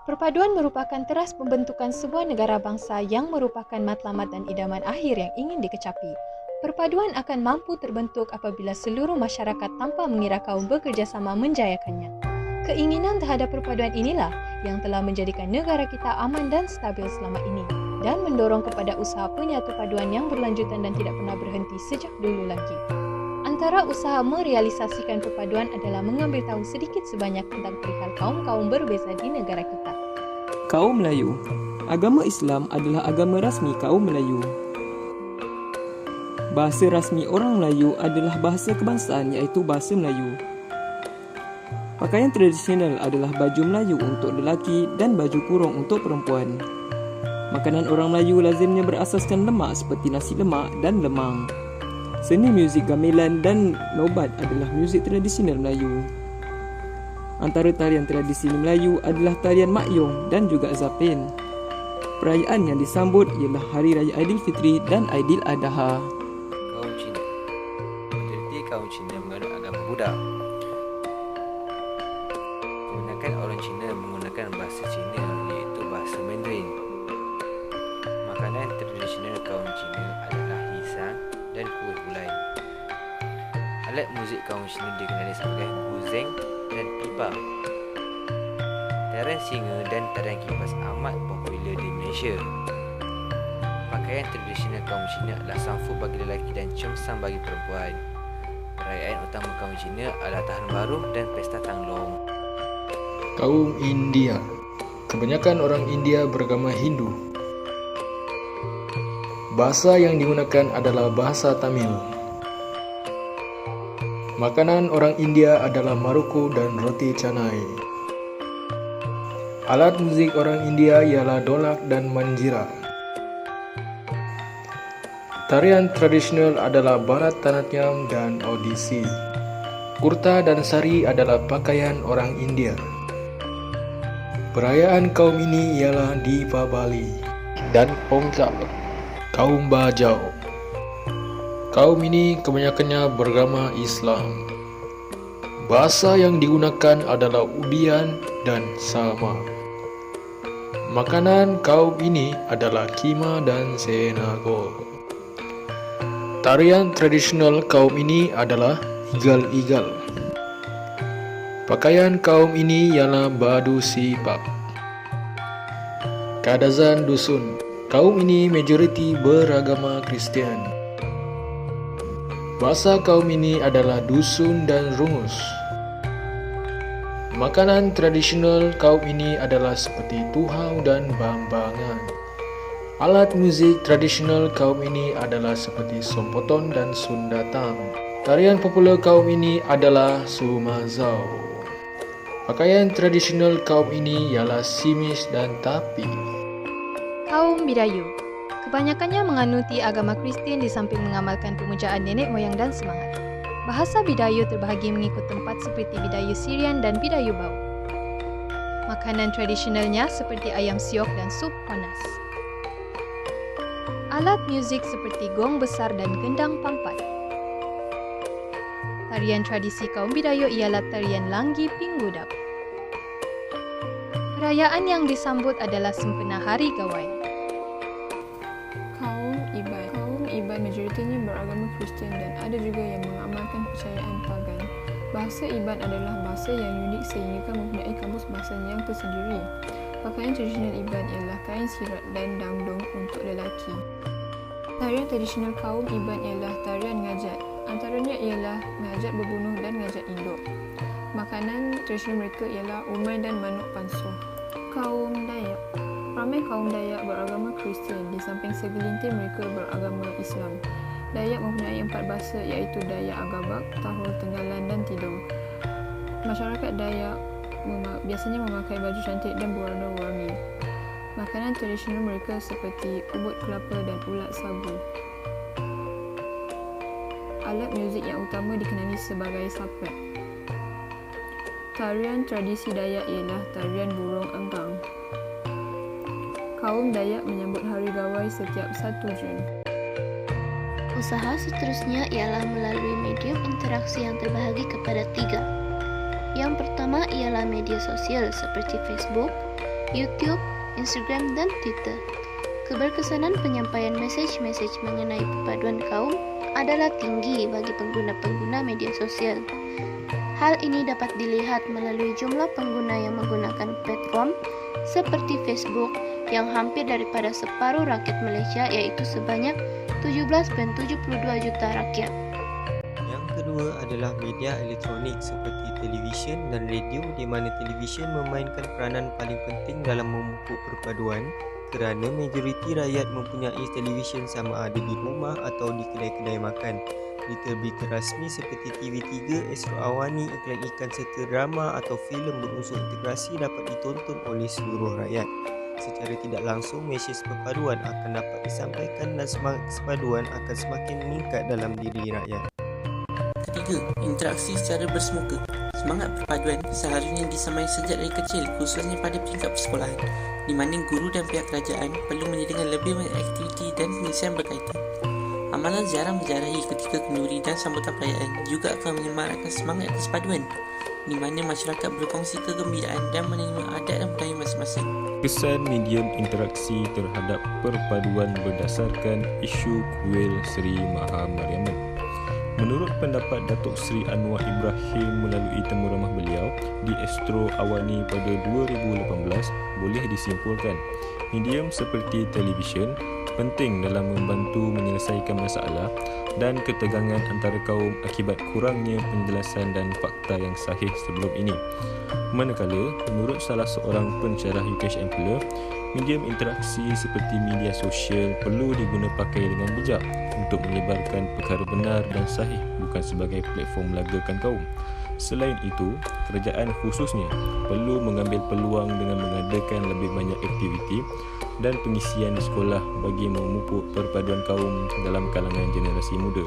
Perpaduan merupakan teras pembentukan sebuah negara bangsa yang merupakan matlamat dan idaman akhir yang ingin dikecapi. Perpaduan akan mampu terbentuk apabila seluruh masyarakat tanpa mengira kaum bekerjasama menjayakannya. Keinginan terhadap perpaduan inilah yang telah menjadikan negara kita aman dan stabil selama ini dan mendorong kepada usaha penyatu paduan yang berlanjutan dan tidak pernah berhenti sejak dulu lagi. Antara usaha merealisasikan perpaduan adalah mengambil tahu sedikit sebanyak tentang perihal kaum-kaum berbeza di negara kita. Kaum Melayu. Agama Islam adalah agama rasmi kaum Melayu. Bahasa rasmi orang Melayu adalah bahasa kebangsaan iaitu bahasa Melayu. Pakaian tradisional adalah baju Melayu untuk lelaki dan baju kurung untuk perempuan. Makanan orang Melayu lazimnya berasaskan lemak seperti nasi lemak dan lemang. Seni muzik gamelan dan nobat adalah muzik tradisional Melayu. Antara tarian tradisi Melayu adalah tarian makyong dan juga zapin. Perayaan yang disambut ialah Hari Raya Aidilfitri dan Aidiladha. Kaum Cina. Majoriti kaum Cina menganut agama Buddha. Kebanyakan orang Cina menggunakan bahasa Cina iaitu bahasa Mandarin. Makanan tradisional kaum Cina adalah hisang dan kuih gulai. Alat muzik kaum Cina dikenali sebagai guzeng dan pipa. Tarian singa dan tarian kipas amat popular di Malaysia. Pakaian tradisional kaum Cina adalah samfu bagi lelaki dan cengsang bagi perempuan. Perayaan utama kaum Cina adalah Tahun Baru dan Pesta Tanglong. Kaum India. Kebanyakan orang India beragama Hindu. Bahasa yang digunakan adalah bahasa Tamil. Makanan orang India adalah maruku dan roti canai. Alat muzik orang India ialah dolak dan manjira. Tarian tradisional adalah Bharatanatyam dan Odissi. Kurta dan sari adalah pakaian orang India. Perayaan kaum ini ialah Deepavali dan Pongal. Kaum Bajau. Kaum ini kebanyakannya beragama Islam. Bahasa yang digunakan adalah Udian dan Sama. Makanan kaum ini adalah kima dan senago. Tarian tradisional kaum ini adalah igal-igal. Pakaian kaum ini ialah badu sipak. Kadazan dusun. Kaum ini majoriti beragama Kristian. Bahasa kaum ini adalah dusun dan rungus. Makanan tradisional kaum ini adalah seperti tuhau dan bambangan. Alat muzik tradisional kaum ini adalah seperti sompoton dan sundatang. Tarian popular kaum ini adalah sumazau. Pakaian tradisional kaum ini ialah simis dan tapi. Kaum Bidayu. Kebanyakannya menganuti agama Kristian di samping mengamalkan pemujaan nenek moyang dan semangat. Bahasa Bidayu terbahagi mengikut tempat seperti Bidayu Syrian dan Bidayu Bau. Makanan tradisionalnya seperti ayam siok dan sup ponas. Alat muzik seperti gong besar dan gendang pangpat. Tarian tradisi kaum Bidayu ialah tarian Langgi Pinggudap. Perayaan yang disambut adalah sempena Hari Gawai. Kaum Iban majoritinya beragama Kristian dan ada juga yang mengamalkan percayaan pagan. Bahasa Iban adalah bahasa yang unik sehingga mempunyai kamus bahasa yang tersendiri. Pakaian tradisional Iban ialah kain sirat dan dangdong untuk lelaki. Tarian tradisional kaum Iban ialah tarian ngajat. Antaranya ialah ngajat berbunuh dan ngajat induk. Makanan tradisional mereka ialah umai dan manuk panso. Kaum Dayak. Ramai kaum Dayak beragama Kristian di samping segelintir mereka beragama Islam. Dayak mempunyai 4 bahasa iaitu Dayak Agabak, Tahul, Tenggalan dan Tidung. Masyarakat Dayak biasanya memakai baju cantik dan berwarna-warni. Makanan tradisional mereka seperti ubud kelapa dan ulat sagu. Alat muzik yang utama dikenali sebagai sapek. Tarian tradisi Dayak ialah tarian burung engkang. Kaum Dayak menyambut Hari Gawai setiap 1 Jun. Usaha seterusnya ialah melalui medium interaksi yang terbahagi kepada 3. Yang pertama ialah media sosial seperti Facebook, YouTube, Instagram, dan Twitter. Keberkesanan penyampaian mesej-mesej mengenai perpaduan kaum adalah tinggi bagi pengguna-pengguna media sosial. Hal ini dapat dilihat melalui jumlah pengguna yang menggunakan platform seperti Facebook yang hampir daripada separuh rakyat Malaysia, yaitu sebanyak 17.72 juta rakyat. Yang kedua adalah media elektronik seperti televisyen dan radio, di mana televisyen memainkan peranan paling penting dalam memupuk perpaduan kerana majoriti rakyat mempunyai televisyen sama ada di rumah atau di kedai-kedai makan. Berita-berita rasmi seperti TV3, Astro Awani, iklan-iklan serta drama atau filem berunsur integrasi dapat ditonton oleh seluruh rakyat. Secara tidak langsung, mesej perpaduan akan dapat disampaikan dan semangat perpaduan akan semakin meningkat dalam diri rakyat. Ketiga, interaksi secara bersemuka. Semangat perpaduan seharusnya disemai sejak dari kecil, khususnya pada peringkat persekolahan, di mana guru dan pihak kerajaan perlu menyediakan lebih banyak aktiviti dan pengisian berkaitan. Amalan ziarah menziarahi ketika kenduri dan sambutan perayaan juga akan menyemarakkan semangat perpaduan, di mana masyarakat berkongsi kegembiraan dan menerima adat dan budaya masing-masing. Kesan medium interaksi terhadap perpaduan berdasarkan isu kuil Seri Maha Mariaman. Menurut pendapat Datuk Seri Anwar Ibrahim melalui temu ramah beliau di Astro Awani pada 2018, boleh disimpulkan medium seperti televisyen penting dalam membantu menyelesaikan masalah dan ketegangan antara kaum akibat kurangnya penjelasan dan fakta yang sahih sebelum ini. Manakala, menurut salah seorang pensyarah UKH Ampler, medium interaksi seperti media sosial perlu diguna pakai dengan bijak untuk menyebarkan perkara benar dan sahih, bukan sebagai platform melagakan kaum. Selain itu, kerajaan khususnya perlu mengambil peluang dengan mengadakan lebih banyak aktiviti dan pengisian di sekolah bagi memupuk perpaduan kaum dalam kalangan generasi muda.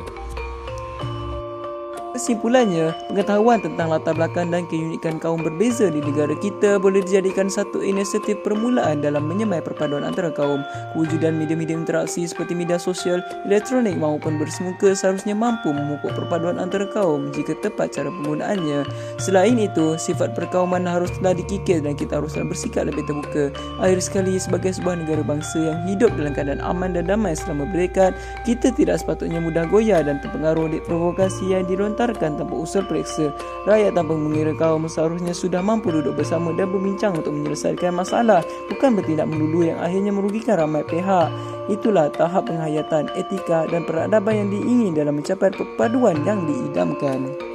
Kesimpulannya, pengetahuan tentang latar belakang dan keunikan kaum berbeza di negara kita boleh dijadikan satu inisiatif permulaan dalam menyemai perpaduan antara kaum. Kewujudan media-media interaksi seperti media sosial, elektronik maupun bersemuka seharusnya mampu memupuk perpaduan antara kaum jika tepat cara penggunaannya. Selain itu, sifat perkauman haruslah dikikis dan kita haruslah bersikap lebih terbuka. Akhir sekali, sebagai sebuah negara bangsa yang hidup dalam keadaan aman dan damai selama berdekat, kita tidak sepatutnya mudah goyah dan terpengaruh oleh provokasi yang dilontarkan tanpa usul periksa. Rakyat tanpa mengira kaum seharusnya sudah mampu duduk bersama dan berbincang untuk menyelesaikan masalah, bukan bertindak melulu yang akhirnya merugikan ramai pihak. Itulah tahap penghayatan etika dan peradaban yang diingin dalam mencapai perpaduan yang diidamkan.